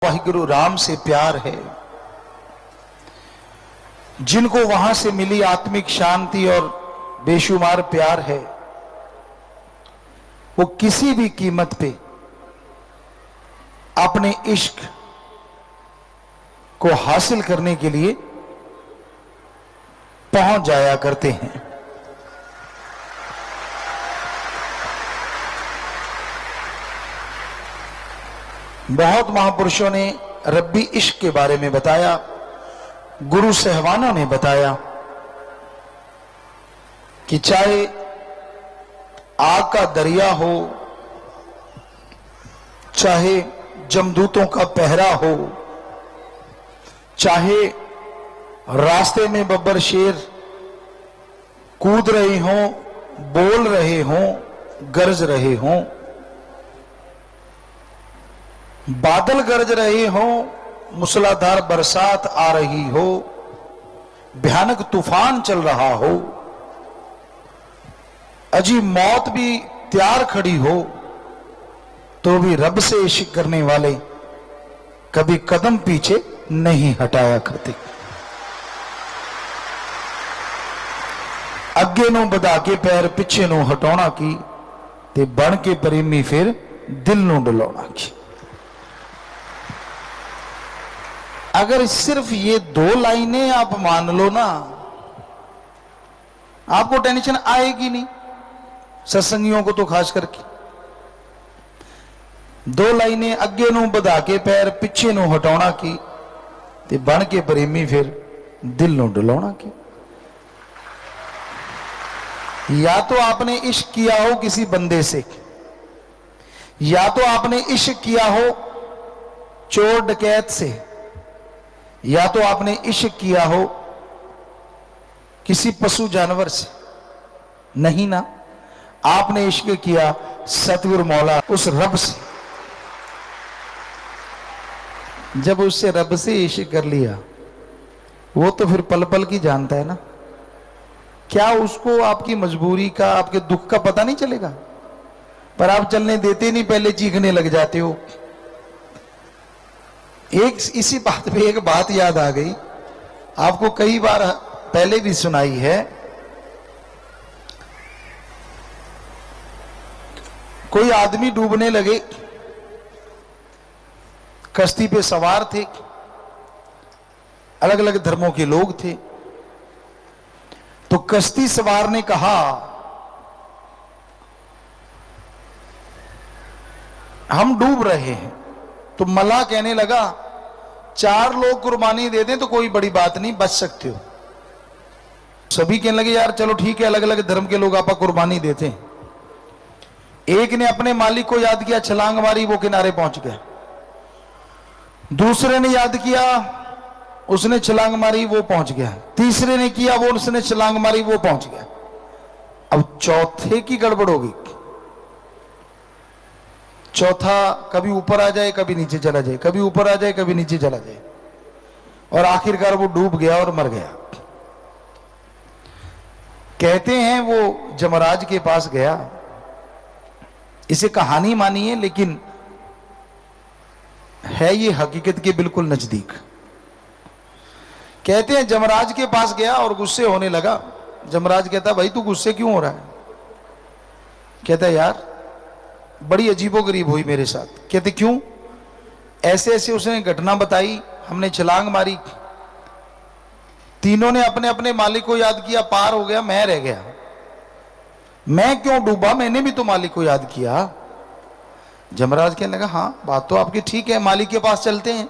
वाहिगुरु राम से प्यार है, जिनको वहां से मिली आत्मिक शांति और बेशुमार प्यार है, वो किसी भी कीमत पे अपने इश्क को हासिल करने के लिए पहुंच जाया करते हैं। बहुत महापुरुषों ने रब्बी इश्क के बारे में बताया, गुरु सहवानों ने बताया कि चाहे आग का दरिया हो, चाहे जमदूतों का पहरा हो, चाहे रास्ते में बब्बर शेर कूद रहे हों, बोल रहे हों, गरज रहे हों, बादल गरज रहे हों, मूसलाधार बरसात आ रही हो, भयानक तूफान चल रहा हो, अजी मौत भी तैयार खड़ी हो, तो भी रब से इश्क करने वाले कभी कदम पीछे नहीं हटाया करते। अगे नू बधा के पैर पिछे नू हटाना की, ते बन के प्रेमी फिर दिल नू डलाना की। अगर सिर्फ ये दो लाइनें आप मान लो ना, आपको टेंशन आएगी नहीं, सत्संगियों को तो खास करके। दो लाइनें अगे नू बधा के पैर पिछे नू हटाना की, ते बन के प्रेमी फिर दिल नू डलाना की। या तो आपने इश्क किया हो किसी बंदे से, या तो आपने इश्क किया हो चोर डकैत से, या तो आपने इश्क किया हो किसी पशु जानवर से। नहीं ना, आपने इश्क किया सतगुरु मौला उस रब से। जब उससे रब से इश्क कर लिया, वो तो फिर पल पल की जानता है ना। क्या उसको आपकी मजबूरी का, आपके दुख का पता नहीं चलेगा? पर आप चलने देते नहीं, पहले चीखने लग जाते हो। एक इसी बात पे एक बात याद आ गई, आपको कई बार पहले भी सुनाई है। कोई आदमी डूबने लगे, कश्ती पे सवार थे, अलग अलग धर्मों के लोग थे। तो कश्ती सवार ने कहा, हम डूब रहे हैं। तो मल्लाह कहने लगा, 4 लोग कुर्बानी दे दें तो कोई बड़ी बात नहीं, बच सकते हो। सभी कहने लगे, यार चलो ठीक है, अलग अलग धर्म के लोग आपा कुर्बानी देते हैं। एक ने अपने मालिक को याद किया, छलांग मारी, वो किनारे पहुंच गया। दूसरे ने याद किया, उसने छलांग मारी, वो पहुंच गया। तीसरे ने किया, वो उसने छलांग मारी, वो पहुंच गया। अब चौथे की गड़बड़ होगी। चौथा कभी ऊपर आ जाए, कभी नीचे चला जाए, कभी ऊपर आ जाए, कभी नीचे चला जाए, और आखिरकार वो डूब गया और मर गया। कहते हैं वो जमराज के पास गया। इसे कहानी मानिए, लेकिन है ये हकीकत के बिल्कुल नजदीक। कहते हैं जमराज के पास गया और गुस्से होने लगा। जमराज कहता, भाई तू गुस्से क्यों हो रहा है? कहता, यार बड़ी अजीबोगरीब हुई मेरे साथ। कहते, क्यों? ऐसे ऐसे उसने घटना बताई, हमने छलांग मारी, तीनों ने अपने अपने मालिक को याद किया, पार हो गया, मैं रह गया। मैं क्यों डूबा? मैंने भी तो मालिक को याद किया। जमराज कहने लगा, हाँ बात तो आपकी ठीक है, मालिक के पास चलते हैं।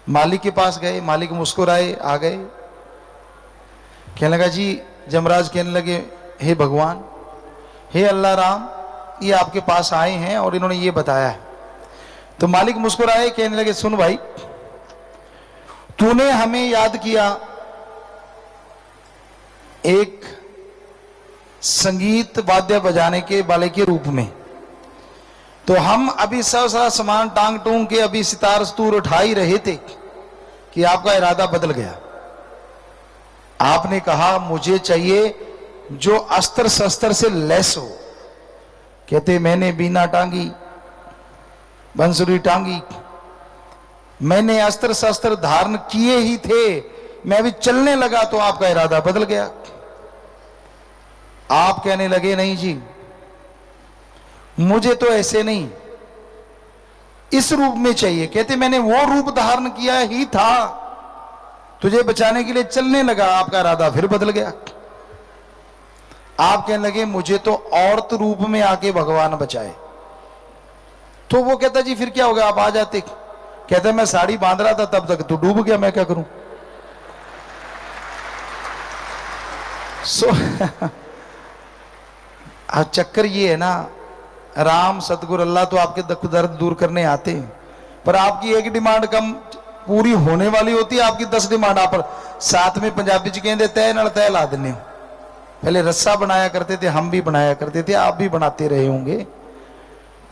मालिक के पास गए, मालिक मुस्कुराए, आ गए। कहने लगा, जी जमराज कहने लगे, हे भगवान, हे अल्लाह राम, ये आपके पास आए हैं और इन्होंने ये बताया है। तो मालिक मुस्कुराए, कहने लगे, सुन भाई, तूने हमें याद किया एक संगीत वाद्य बजाने के वाले के रूप में, तो हम अभी सब सारा सामान टांग टूंग के अभी सितार स्तूर उठा ही रहे थे कि आपका इरादा बदल गया। आपने कहा मुझे चाहिए जो अस्त्र शस्त्र से लैस हो। कहते मैंने बीना टांगी, बंसुरी टांगी, मैंने अस्त्र शस्त्र धारण किए ही थे, मैं भी चलने लगा तो आपका इरादा बदल गया। आप कहने लगे नहीं जी मुझे तो ऐसे नहीं, इस रूप में चाहिए। कहते मैंने वो रूप धारण किया ही था, तुझे बचाने के लिए चलने लगा, आपका इरादा फिर बदल गया। आप कहने लगे मुझे तो औरत रूप में आके भगवान बचाए। तो वो कहता जी फिर क्या हो गया, आप आ जाते। कहता मैं साड़ी बांध रहा था तब तक तो डूब गया, मैं क्या करूं। चक्कर ये है ना, राम सतगुरु अल्लाह तो आपके दुख दर्द दूर करने आते हैं, पर आपकी एक डिमांड कम पूरी होने वाली होती है, आपकी 10 डिमांड आप साथ में पंजाबी च कहते तय नाल तय ला देने। पहले रस्सा बनाया करते थे, हम भी बनाया करते थे, आप भी बनाते रहे होंगे।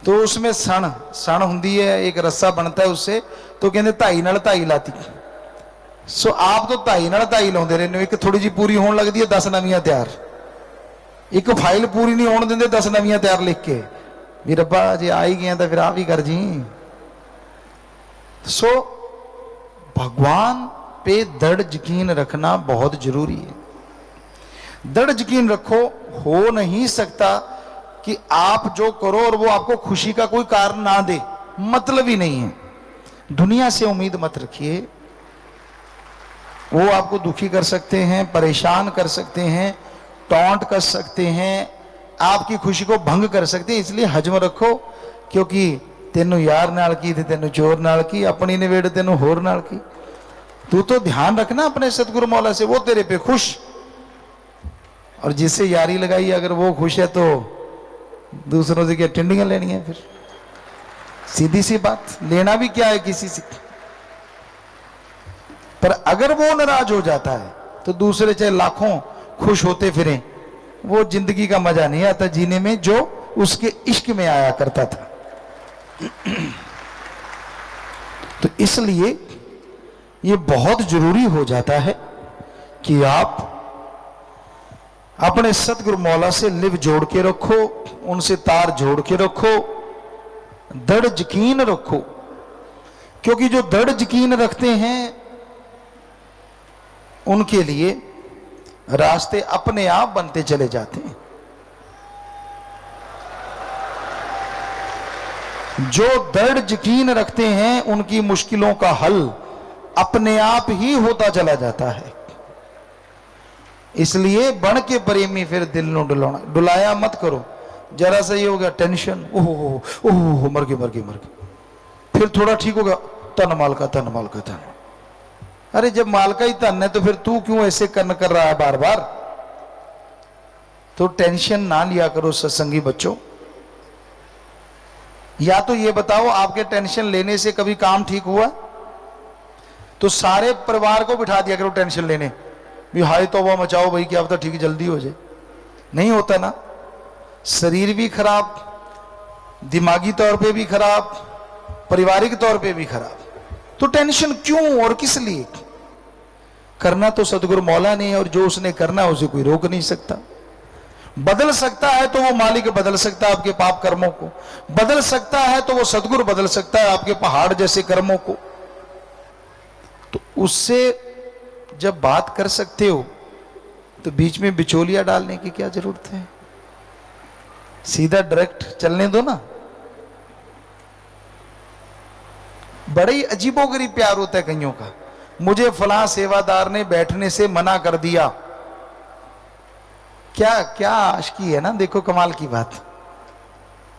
तो उसमें सण होंगी है, एक रस्सा बनता है उससे, तो कहते धाई नाल धाई लाती। सो आप तो धाई नाल धाई लाते रहने, एक थोड़ी जी पूरी होने लगती है 10 नवियां तैयार, एक फाइल पूरी नहीं होने देंगे 10 नवियां तैयार लिख के भी रब्बा जे आ ही गया तो फिर आप ही कर जी। सो भगवान पे दृढ़ यकीन रखना बहुत जरूरी है। दृढ़ यकीन रखो, हो नहीं सकता कि आप जो करो और वो आपको खुशी का कोई कारण ना दे, मतलब ही नहीं है। दुनिया से उम्मीद मत रखिए, वो आपको दुखी कर सकते हैं, परेशान कर सकते हैं, टॉन्ट कर सकते हैं, आपकी खुशी को भंग कर सकते हैं। इसलिए हजम रखो, क्योंकि तेनू यार नाल की थे, तेनू चोर नाल की, अपनी निवेड़ तेनू होर नाल की। तू तो ध्यान रखना अपने सतगुरु मौला से, वो तेरे पे खुश, और जिससे यारी लगाई अगर वो खुश है तो दूसरों से क्या टिंडियां लेनी है। फिर सीधी सी बात, लेना भी क्या है किसी से। पर अगर वो नाराज हो जाता है तो दूसरे चाहे लाखों खुश होते फिरें, वो जिंदगी का मजा नहीं आता जीने में जो उसके इश्क में आया करता था। तो इसलिए ये बहुत जरूरी हो जाता है कि आप अपने सतगुरु मौला से लिव जोड़ के रखो, उनसे तार जोड़ के रखो, दृढ़ यकीन रखो। क्योंकि जो दृढ़ यकीन रखते हैं उनके लिए रास्ते अपने आप बनते चले जाते हैं। जो दृढ़ यकीन रखते हैं उनकी मुश्किलों का हल अपने आप ही होता चला जाता है। इसलिए बन के प्रेमी फिर दिल नो डुलाना, डुलाया मत करो। जरा सा ये हो गया टेंशन, ओहो मर गए, फिर थोड़ा ठीक हो गया, तन माल का धन। अरे जब माल का ही धन है तो फिर तू क्यों ऐसे कर्म कर रहा है बार बार। तो टेंशन ना लिया करो सत्संगी बच्चों। या तो ये बताओ आपके टेंशन लेने से कभी काम ठीक हुआ? तो सारे परिवार को बिठा दिया करो टेंशन लेने, भी हाय तौबा मचाओ भाई, क्या पता ठीक जल्दी हो जाए। नहीं होता ना, शरीर भी खराब, दिमागी तौर पे भी खराब, पारिवारिक तौर पे भी खराब। तो टेंशन क्यों और किस लिए? करना तो सतगुरु मौला ने, और जो उसने करना है उसे कोई रोक नहीं सकता। बदल सकता है तो वो मालिक बदल सकता है आपके पाप कर्मों को, बदल सकता है तो वो सतगुरु बदल सकता है आपके पहाड़ जैसे कर्मों को। तो उससे जब बात कर सकते हो तो बीच में बिचौलिया डालने की क्या जरूरत है? सीधा डायरेक्ट चलने दो ना। बड़ा ही अजीबोगरीब प्यार होता है कईयों का, मुझे फलां सेवादार ने बैठने से मना कर दिया। क्या क्या आशिकी है ना, देखो कमाल की बात।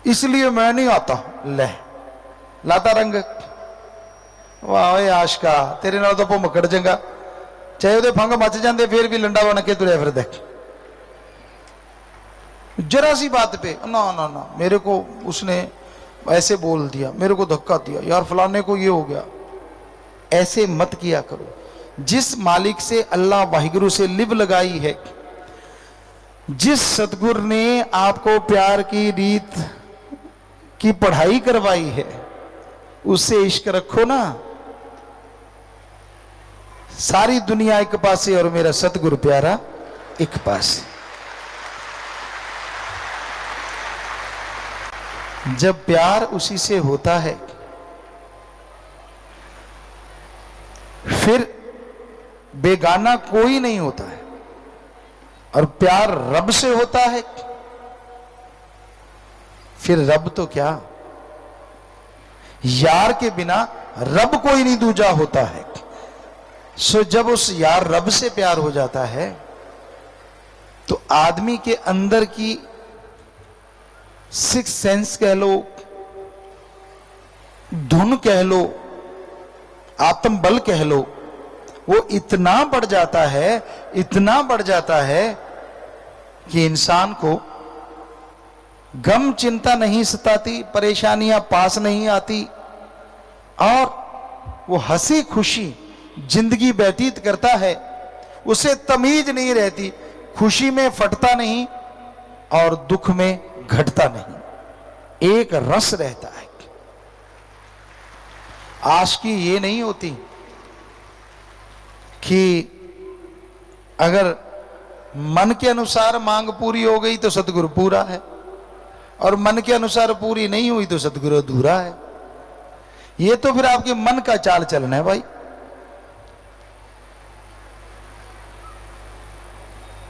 इसलिए मैं नहीं आता, ले लाता रंग। वाह आशिका, तेरे नाल तो भुमकड़ चंगा, चाहे ਉਹਦੇ फंग मच जाते फिर भी लंडा बन के तुरया फिरदा। जरा सी बात पे ना ना ना, मेरे को उसने ऐसे बोल दिया, मेरे को धक्का दिया, यार फलाने को ये हो गया। ऐसे मत किया करो। जिस मालिक से अल्लाह वाहिगुरु से लिव लगाई है, जिस सतगुरु ने आपको प्यार की रीत की पढ़ाई करवाई है, उससे इश्क रखो ना। सारी दुनिया एक पासे और मेरा सतगुरु प्यारा एक पासे। जब प्यार उसी से होता है फिर बेगाना कोई नहीं होता है, और प्यार रब से होता है। फिर रब तो क्या, यार के बिना रब कोई नहीं दूजा होता है। सो जब उस यार रब से प्यार हो जाता है तो आदमी के अंदर की सिक्स सेंस कह लो, धुन कह लो, आत्म बल कह लो, वो इतना बढ़ जाता है, इतना बढ़ जाता है कि इंसान को गम चिंता नहीं सताती, परेशानियां पास नहीं आती, और वो हंसी खुशी जिंदगी व्यतीत करता है। उसे तमीज नहीं रहती, खुशी में फटता नहीं और दुख में घटता नहीं, एक रस रहता है। आशिकी ये नहीं होती कि अगर मन के अनुसार मांग पूरी हो गई तो सतगुरु पूरा है, और मन के अनुसार पूरी नहीं हुई तो सतगुरु अधूरा है। ये तो फिर आपके मन का चाल चलन है भाई।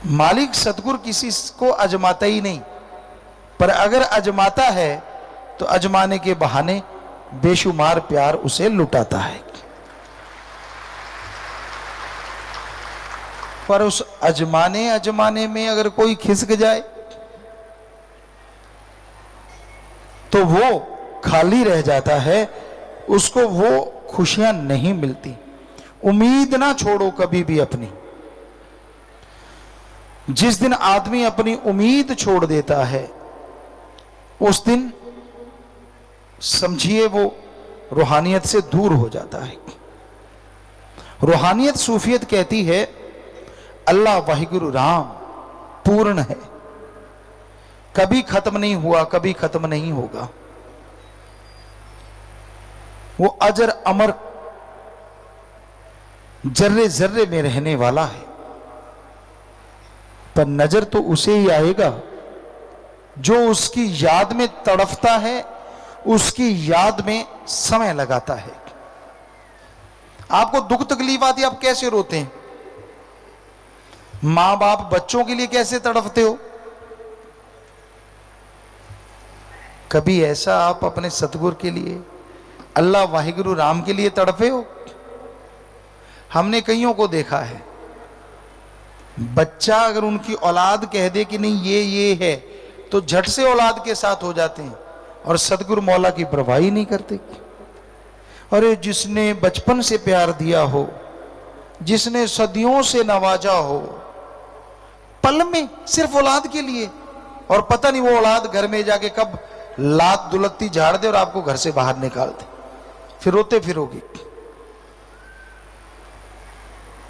मालिक सतगुरु किसी को अजमाता ही नहीं, पर अगर अजमाता है तो अजमाने के बहाने बेशुमार प्यार उसे लुटाता है। पर उस अजमाने में अगर कोई खिसक जाए तो वो खाली रह जाता है, उसको वो खुशियां नहीं मिलती। उम्मीद ना छोड़ो कभी भी अपनी। जिस दिन आदमी अपनी उम्मीद छोड़ देता है उस दिन समझिए वो रूहानियत से दूर हो जाता है। रूहानियत सूफियत कहती है अल्लाह वाहिगुरु राम पूर्ण है, कभी खत्म नहीं हुआ, कभी खत्म नहीं होगा। वो अजर अमर जर्रे जर्रे में रहने वाला है। पर नजर तो उसे ही आएगा जो उसकी याद में तड़फता है, उसकी याद में समय लगाता है। आपको दुख तकलीफ आती है, आप कैसे रोते हैं? मां बाप बच्चों के लिए कैसे तड़फते हो? कभी ऐसा आप अपने सतगुरु के लिए, अल्लाह वाहिगुरु राम के लिए तड़फे हो? हमने कईयों को देखा है, बच्चा अगर उनकी औलाद कह दे कि नहीं ये है तो झट से औलाद के साथ हो जाते हैं, और सतगुरु मौला की परवाह ही नहीं करते। अरे जिसने बचपन से प्यार दिया हो, जिसने सदियों से नवाजा हो, पल में सिर्फ औलाद के लिए, और पता नहीं वो औलाद घर में जाके कब लात दुलत्ती झाड़ दे और आपको घर से बाहर निकाल दे, फिर रोते फिरोगे।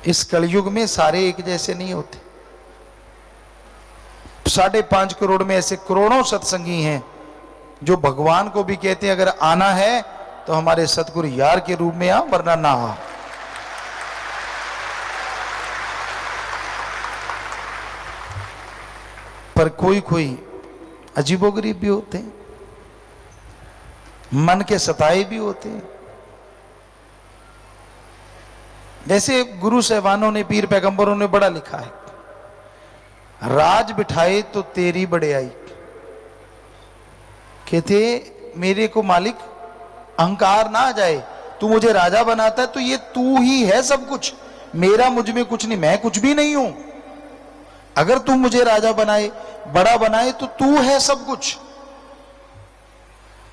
इस कलयुग में सारे एक जैसे नहीं होते। 5.5 करोड़ में ऐसे करोड़ों सत्संगी हैं जो भगवान को भी कहते हैं अगर आना है तो हमारे सतगुरु यार के रूप में आ, वरना ना आ। पर कोई कोई अजीबोगरीब भी होते हैं, मन के सताए भी होते हैं। जैसे गुरु साहबानों ने, पीर पैगंबरों ने बड़ा लिखा है, राज बिठाए तो तेरी बड़ाई। कहते मेरे को मालिक अहंकार ना आ जाए, तू मुझे राजा बनाता है तो ये तू ही है सब कुछ, मेरा मुझ में कुछ नहीं, मैं कुछ भी नहीं हूं। अगर तू मुझे राजा बनाए, बड़ा बनाए तो तू है सब कुछ,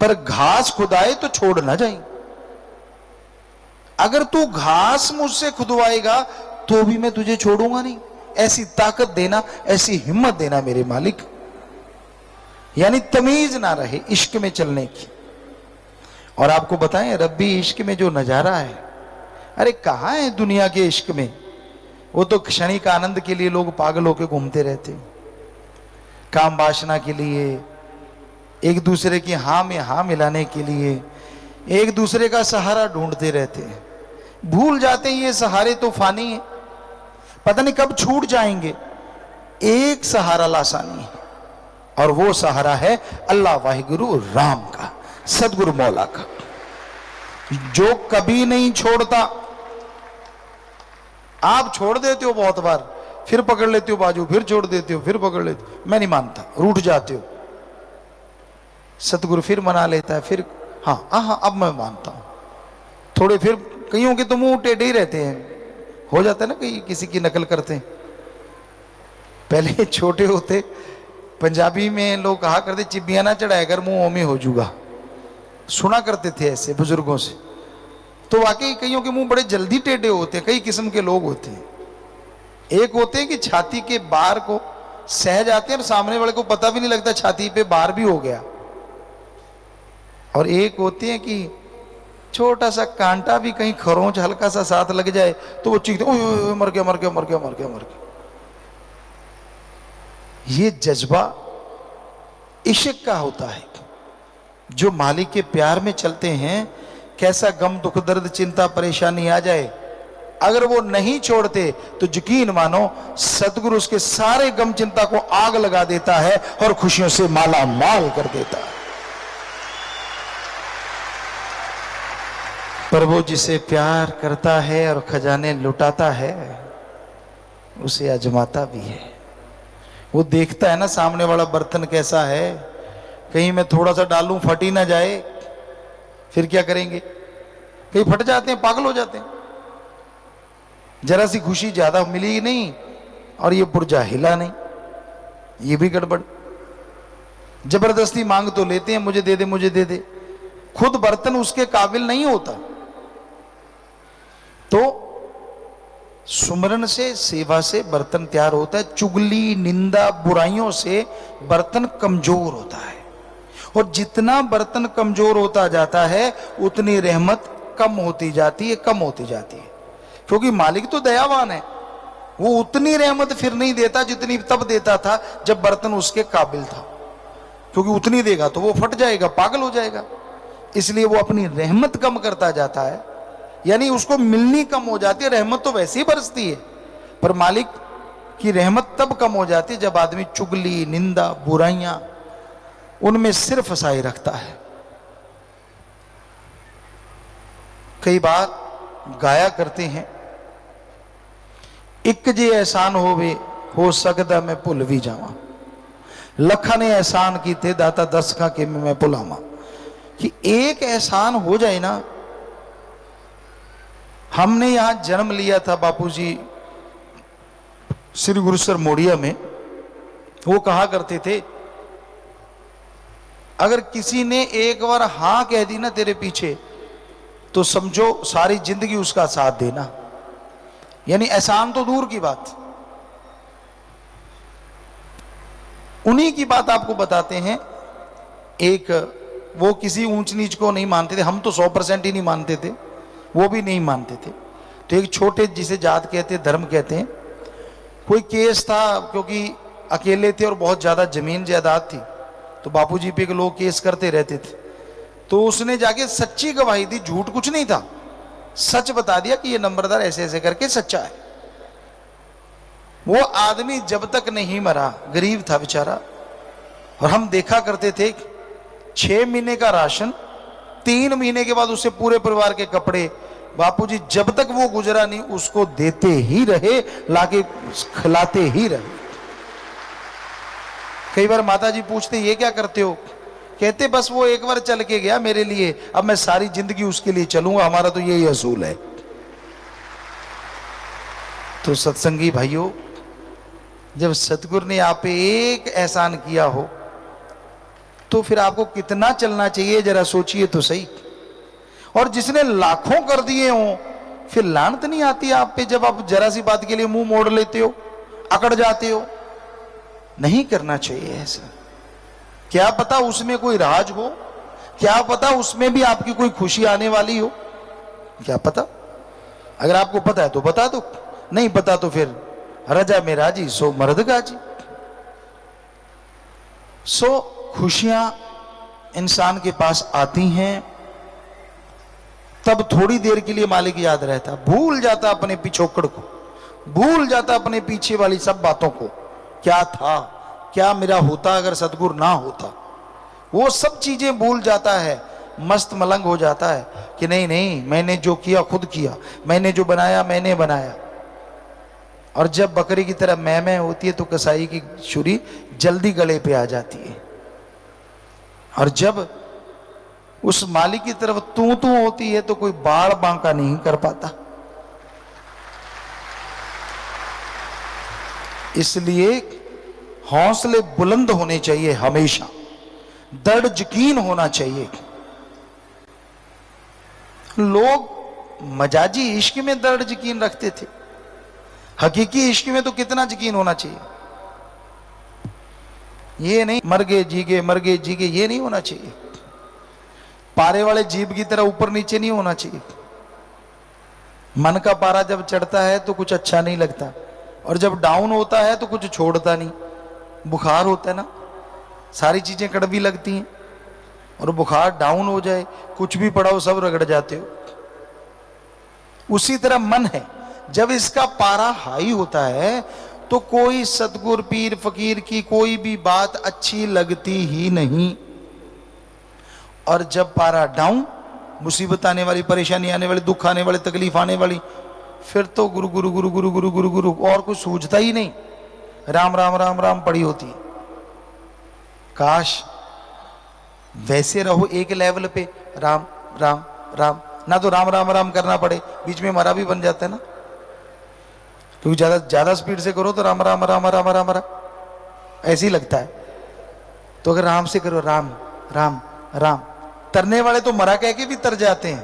पर घास खुदाए तो छोड़ ना जाए। अगर तू घास मुझसे खुदवाएगा तो भी मैं तुझे छोड़ूंगा नहीं। ऐसी ताकत देना, ऐसी हिम्मत देना मेरे मालिक। यानी तमीज ना रहे इश्क में चलने की। और आपको बताएं रब्बी इश्क में जो नजारा है, अरे कहां है दुनिया के इश्क में? वो तो क्षणिक आनंद के लिए लोग पागल होकर घूमते रहते हैं, काम वासना के लिए, एक दूसरे की हाँ में हाँ मिलाने के लिए एक दूसरे का सहारा ढूंढते रहते हैं। भूल जाते हैं ये सहारे तो फानी है, पता नहीं कब छूट जाएंगे। एक सहारा लासानी है, और वो सहारा है अल्लाह वाहिगुरु राम का, सदगुरु मौला का, जो कभी नहीं छोड़ता, आप छोड़ देते हो बहुत बार, फिर पकड़ लेते हो बाजू, फिर छोड़ देते हो, फिर पकड़ लेते हो, मैं नहीं मानता, रूठ जाते हो। सतगुरु फिर मना लेता है, फिर हाँ हाँ हाँ अब मैं मानता हूं थोड़े, फिर कईयों के तो मुंह टेढ़े ही रहते हैं, हो जाता है ना, कहीं किसी की नकल करते हैं। पहले छोटे होते पंजाबी में लोग कहा करते चिबिया ना चढ़ाया कर मुंह ओमी हो जूगा, सुना करते थे ऐसे बुजुर्गों से। तो वाकई कईयों के मुंह बड़े जल्दी टेढ़े होते हैं, कई किस्म के लोग होते हैं। एक होते हैं कि छाती के बार को सह जाते हैं और सामने वाले को पता भी नहीं लगता छाती पे बार भी हो गया। और एक होते हैं कि छोटा सा कांटा भी कहीं खरोंच हल्का सा साथ लग जाए तो वो चीखते ओए मर गया मर गया मर गया मर गया मर गया। ये जज्बा इश्क का होता है। जो मालिक के प्यार में चलते हैं, कैसा गम दुख दर्द चिंता परेशानी आ जाए, अगर वो नहीं छोड़ते तो यकीन मानो सतगुरु उसके सारे गम चिंता को आग लगा देता है और खुशियों से माला माल कर देता है। पर वो जिसे प्यार करता है और खजाने लुटाता है, उसे आजमाता भी है। वो देखता है ना सामने वाला बर्तन कैसा है, कहीं मैं थोड़ा सा डालूं फट ही ना जाए, फिर क्या करेंगे? कहीं फट जाते हैं, पागल हो जाते हैं। जरा सी खुशी ज्यादा मिली नहीं और ये पुर्जा हिला नहीं, ये भी गड़बड़। जबरदस्ती मांग तो लेते हैं, मुझे दे दे मुझे दे दे, खुद बर्तन उसके काबिल नहीं होता। तो सुमरन से सेवा से बर्तन तैयार होता है, चुगली निंदा बुराइयों से बर्तन कमजोर होता है। और जितना बर्तन कमजोर होता जाता है उतनी रहमत कम होती जाती है, कम होती जाती है। क्योंकि मालिक तो दयावान है, वो उतनी रहमत फिर नहीं देता जितनी तब देता था जब बर्तन उसके काबिल था। क्योंकि उतनी देगा तो वो फट जाएगा, पागल हो जाएगा, इसलिए वो अपनी रहमत कम करता जाता है, यानी उसको मिलनी कम हो जाती है। रहमत तो वैसे ही बरसती है, पर मालिक की रहमत तब कम हो जाती है जब आदमी चुगली निंदा बुराइयां उनमें सिर फंसाए रखता है। कई बार गाया करते हैं, एक जे एहसान होवे हो सकता मैं भुल भी जावा, लखा ने एहसान कीते दाता दस का कि मैं भुलावा। कि एक एहसान हो जाए ना, हमने यहां जन्म लिया था बापूजी श्री गुरुसर मोड़िया में, वो कहा करते थे अगर किसी ने एक बार हां कह दी ना तेरे पीछे तो समझो सारी जिंदगी उसका साथ देना। यानी एहसान तो दूर की बात, उन्हीं की बात आपको बताते हैं। एक वो किसी ऊंच नीच को नहीं मानते थे, हम तो 100% ही नहीं मानते थे, वो भी नहीं मानते थे। तो एक छोटे जिसे जात कहते धर्म कहते हैं, कोई केस था, क्योंकि अकेले थे और बहुत ज्यादा जमीन जायदाद थी, तो बापूजी पे के लोग केस करते रहते थे। तो उसने जाके सच्ची गवाही दी, झूठ कुछ नहीं था, सच बता दिया कि ये नंबरदार ऐसे ऐसे करके सच्चा है। वो आदमी जब तक नहीं मरा, गरीब था बेचारा, और हम देखा करते थे 6 महीने का राशन, 3 महीने के बाद उससे पूरे परिवार के कपड़े, बापूजी जब तक वो गुजरा नहीं उसको देते ही रहे, लाके खिलाते ही रहे। कई बार माता जी पूछते ये क्या करते हो, कहते बस वो एक बार चल के गया मेरे लिए, अब मैं सारी जिंदगी उसके लिए चलूंगा, हमारा तो यही असूल है। तो सत्संगी भाइयों, जब सतगुरु ने आप पे एक एहसान किया हो तो फिर आपको कितना चलना चाहिए, जरा सोचिए तो सही। और जिसने लाखों कर दिए हो, फिर लानत नहीं आती आप पे जब आप जरा सी बात के लिए मुंह मोड़ लेते हो, अकड़ जाते हो? नहीं करना चाहिए ऐसा। क्या पता उसमें कोई राज हो, क्या पता उसमें भी आपकी कोई खुशी आने वाली हो, क्या पता। अगर आपको पता है तो बता दो, नहीं पता तो फिर रजा में राजी सो मर्द गाजी। सो खुशियां इंसान के पास आती हैं, तब थोड़ी देर के लिए मालिक याद रहता, भूल जाता अपने पिछोकड़ को, भूल जाता अपने पीछे वाली सब बातों को। क्या था, क्या मेरा होता अगर सतगुरु ना होता, वो सब चीजें भूल जाता है, मस्त मलंग हो जाता है कि नहीं नहीं मैंने जो किया खुद किया, मैंने जो बनाया मैंने बनाया। और जब बकरी की तरह मैं होती है तो कसाई की छुरी जल्दी गले पे आ जाती है। और जब उस मालिक की तरफ तू होती है तो कोई बाड़ बांका नहीं कर पाता। इसलिए हौसले बुलंद होने चाहिए, हमेशा दृढ़ यकीन होना चाहिए। लोग मजाजी इश्क में दृढ़ यकीन रखते थे, हकीकी इश्क में तो कितना यकीन होना चाहिए। ये नहीं मर गए जी गए, मर गए जी गए, ये नहीं होना चाहिए। पारे वाले जीभ की तरह ऊपर नीचे नहीं होना चाहिए। मन का पारा जब चढ़ता है तो कुछ अच्छा नहीं लगता, और जब डाउन होता है तो कुछ छोड़ता नहीं। बुखार होता है ना, सारी चीजें कड़वी लगती हैं, और बुखार डाउन हो जाए, कुछ भी पड़ा हो सब रगड़ जाते हो। उसी तरह मन है, जब इसका पारा हाई होता है तो कोई सतगुर पीर फकीर की कोई भी बात अच्छी लगती ही नहीं। और जब पारा डाउन, मुसीबत आने वाली, परेशानी आने वाली, दुख आने वाली, तकलीफ आने वाली, फिर तो गुरु गुरु गुरु गुरु गुरु गुरु गुरु और कुछ सूझता ही नहीं। राम राम राम राम पड़ी होती। काश वैसे रहो एक लेवल पे, राम राम राम, ना तो राम राम राम करना पड़े, बीच में मरा भी बन जाता है ना, क्योंकि ज्यादा स्पीड से करो तो राम राम राम राम राम राम ऐसे ही लगता है। तो अगर राम से करो, राम राम राम, तरने वाले तो मरा कह के भी तर जाते हैं,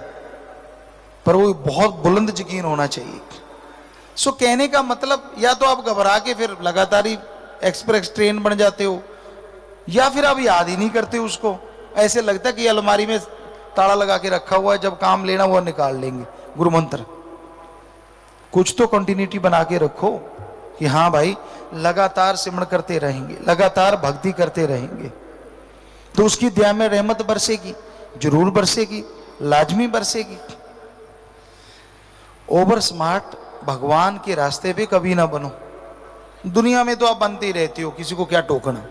पर वो बहुत बुलंद यकीन होना चाहिए। सो कहने का मतलब, या तो आप घबरा के फिर लगातार ही एक्सप्रेस ट्रेन बन जाते हो, या फिर आप याद ही नहीं करते उसको। ऐसे लगता है कि अलमारी में ताला लगा के रखा हुआ है, जब काम लेना हुआ निकाल लेंगे। गुरु मंत्र कुछ तो कंटिन्यूटी बना के रखो कि हाँ भाई लगातार सिमरण करते रहेंगे, लगातार भक्ति करते रहेंगे, तो उसकी दया में रहमत बरसेगी, जरूर बरसेगी, लाजमी बरसेगी। ओवर स्मार्ट भगवान के रास्ते पे कभी ना बनो। दुनिया में तो आप बनते ही रहते हो, किसी को क्या टोकना।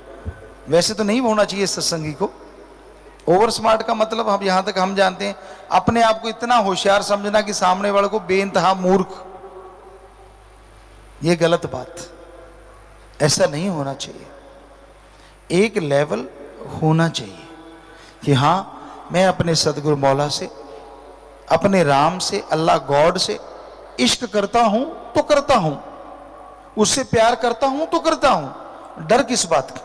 वैसे तो नहीं होना चाहिए सत्संगी को। ओवर स्मार्ट का मतलब, हम यहां तक हम जानते हैं, अपने आप को इतना होशियार समझना कि सामने वाले को बेइंतहा मूर्ख। ये गलत बात, ऐसा नहीं होना चाहिए। एक लेवल होना चाहिए कि हाँ मैं अपने सदगुरु मौला से, अपने राम से, अल्लाह गॉड से इश्क करता हूं तो करता हूं, उससे प्यार करता हूं तो करता हूं। डर किस बात का?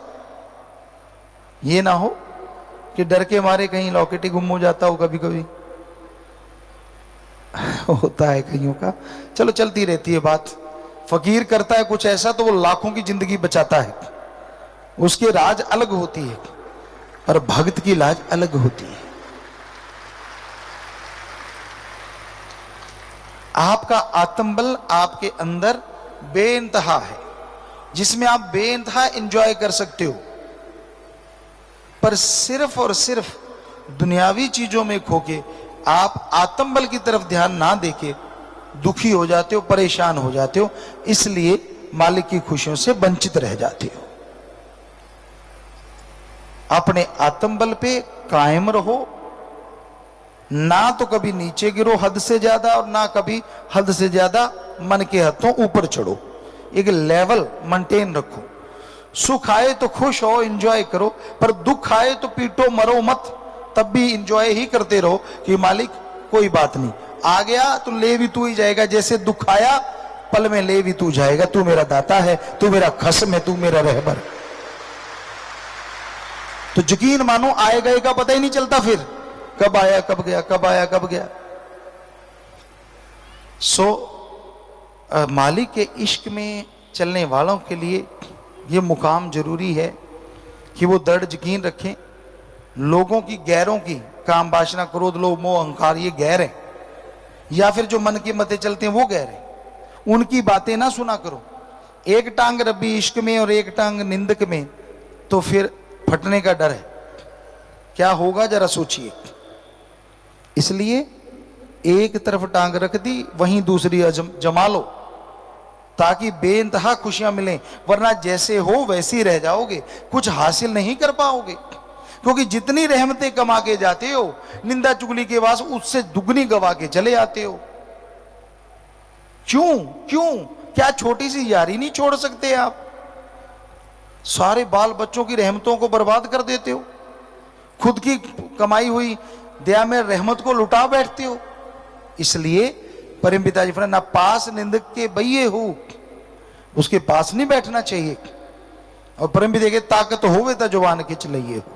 ये ना हो कि डर के मारे कहीं लॉकेट ही गुम हो जाता हो। कभी कभी होता है कईयों का, चलो चलती रहती है बात। फकीर करता है कुछ ऐसा तो वो लाखों की जिंदगी बचाता है, उसके राज अलग होती है, पर भक्त की लाज अलग होती है। आपका आत्मबल आपके अंदर बेइंतहा है, जिसमें आप बेइंतहा एंजॉय कर सकते हो, पर सिर्फ और सिर्फ दुनियावी चीजों में खोके आप आत्मबल की तरफ ध्यान ना देके दुखी हो जाते हो, परेशान हो जाते हो, इसलिए मालिक की खुशियों से वंचित रह जाते हो। अपने आत्मबल पे कायम रहो, ना तो कभी नीचे गिरो हद से ज्यादा, और ना कभी हद से ज्यादा मन के हथों ऊपर चढ़ो। एक लेवल मेंटेन रखो। सुख आए तो खुश हो, एंजॉय करो, पर दुख आए तो पीटो मरो मत, तब भी एंजॉय ही करते रहो कि मालिक कोई बात नहीं, आ गया तो ले भी तू ही जाएगा। जैसे दुख आया पल में ले भी तू जाएगा। तू मेरा दाता है, तू मेरा खस्म है, तू मेरा रहबर। तो यकीन मानो आए गए का पता ही नहीं चलता, फिर कब आया कब गया, कब आया कब गया। मालिक के इश्क में चलने वालों के लिए यह मुकाम जरूरी है कि वो दृढ़ यकीन रखें। लोगों की, गैरों की, काम वासना क्रोध लोभ मोह अहंकार, ये गैर है, या फिर जो मन के मते चलते हैं वो गैर है। उनकी बातें ना सुना करो। एक टांग रब्बी इश्क में और एक टांग निंदक में, तो फिर फटने का डर है। क्या होगा जरा सोचिए। इसलिए एक तरफ टांग रख दी, वहीं दूसरी जमा लो, ताकि बेइंतहा खुशियां मिलें। वरना जैसे हो वैसे ही रह जाओगे, कुछ हासिल नहीं कर पाओगे। क्योंकि जितनी रहमतें कमा के जाते हो, निंदा चुगली के बाद उससे दुगनी गवा के चले आते हो। क्यों? क्या छोटी सी यारी नहीं छोड़ सकते आप? सारे बाल बच्चों की रहमतों को बर्बाद कर देते हो, खुद की कमाई हुई दया में रहमत को लुटा बैठते हो। इसलिए परम पिताजी फरमाते ना पास निंदक के बइये हो, उसके पास नहीं बैठना चाहिए। और परम पिता के ताकत होवे तो जुबान के चलइए हो।